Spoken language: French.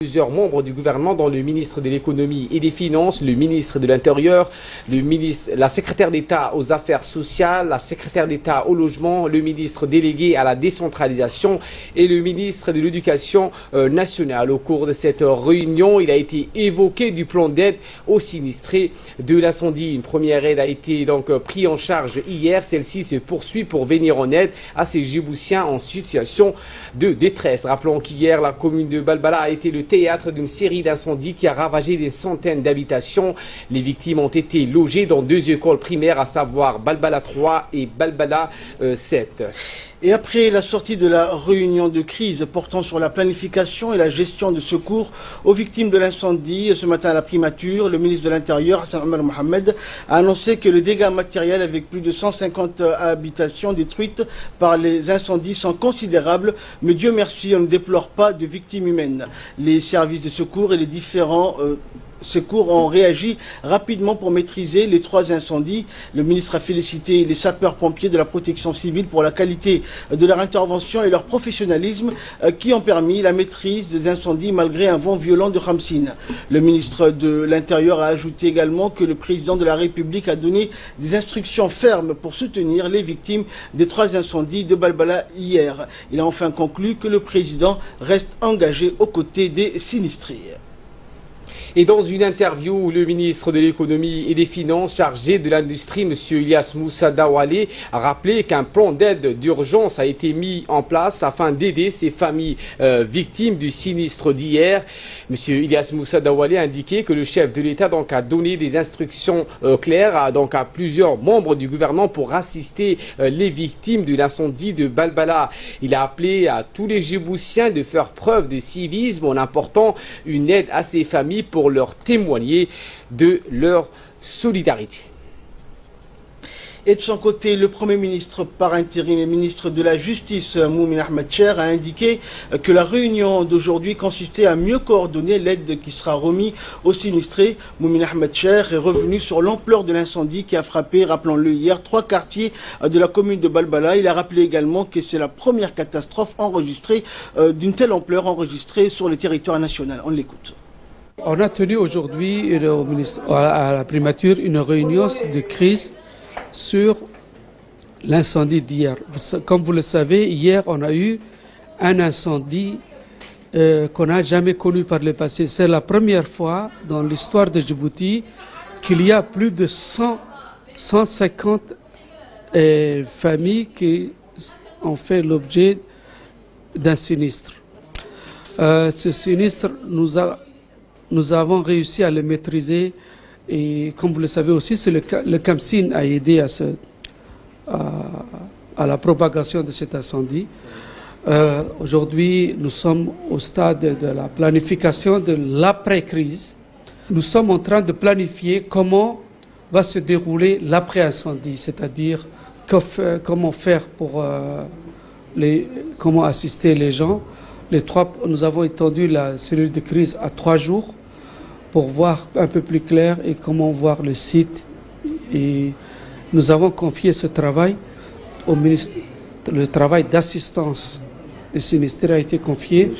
Plusieurs membres du gouvernement, dont le ministre de l'économie et des finances, le ministre de l'Intérieur, la secrétaire d'État aux affaires sociales, la secrétaire d'État au logement, le ministre délégué à la décentralisation et le ministre de l'Éducation nationale. Au cours de cette réunion, il a été évoqué du plan d'aide aux sinistrés de l'incendie. Une première aide a été donc prise en charge hier. Celle-ci se poursuit pour venir en aide à ces Djiboutiens en situation de détresse. Rappelons qu'hier, la commune de Balbala a été le théâtre d'une série d'incendies qui a ravagé des centaines d'habitations. Les victimes ont été logées dans deux écoles primaires, à savoir Balbala 3 et Balbala 7. Et après la sortie de la réunion de crise portant sur la planification et la gestion de secours aux victimes de l'incendie, ce matin à la primature, le ministre de l'Intérieur, Hassan Omar Mohamed, a annoncé que les dégâts matériels avec plus de 150 habitations détruites par les incendies sont considérables, mais Dieu merci, on ne déplore pas de victimes humaines. Les services de secours et les différents secours ont réagi rapidement pour maîtriser les trois incendies. Le ministre a félicité les sapeurs-pompiers de la protection civile pour la qualité de leur intervention et leur professionnalisme qui ont permis la maîtrise des incendies malgré un vent violent de Khamsin. Le ministre de l'Intérieur a ajouté également que le président de la République a donné des instructions fermes pour soutenir les victimes des trois incendies de Balbala hier. Il a enfin conclu que le président reste engagé aux côtés des sinistrés. Et dans une interview, le ministre de l'économie et des finances chargé de l'industrie, M. Ilyas Moussa Dawale, a rappelé qu'un plan d'aide d'urgence a été mis en place afin d'aider ces familles victimes du sinistre d'hier. M. Ilyas Moussa Dawale a indiqué que le chef de l'État a donné des instructions claires à plusieurs membres du gouvernement pour assister les victimes de l'incendie de Balbala. Il a appelé à tous les Djiboutiens de faire preuve de civisme en apportant une aide à ces familles pour leur témoigner de leur solidarité. Et de son côté, le Premier ministre par intérim et ministre de la Justice, Moumin Ahmed Cher, a indiqué que la réunion d'aujourd'hui consistait à mieux coordonner l'aide qui sera remise aux sinistrés. Moumin Ahmed Cher est revenu sur l'ampleur de l'incendie qui a frappé, rappelons-le hier, 3 quartiers de la commune de Balbala. Il a rappelé également que c'est la première catastrophe enregistrée d'une telle ampleur enregistrée sur le territoire national. On l'écoute. On a tenu aujourd'hui à la primature une réunion de crise sur l'incendie d'hier. Comme vous le savez, hier on a eu un incendie qu'on n'a jamais connu par le passé. C'est la première fois dans l'histoire de Djibouti qu'il y a plus de 150 familles qui ont fait l'objet d'un sinistre. Ce sinistre, nous avons réussi à le maîtriser. Et comme vous le savez aussi, c'est le Khamsin a aidé à la propagation de cet incendie. Aujourd'hui, nous sommes au stade de la planification de l'après-crise. Nous sommes en train de planifier comment va se dérouler l'après-incendie, c'est-à-dire comment faire pour comment assister les gens. Nous avons étendu la cellule de crise à 3 jours. Pour voir un peu plus clair et comment voir le site. Et nous avons confié ce travail au ministre. Le travail d'assistance des sinistrés a été confié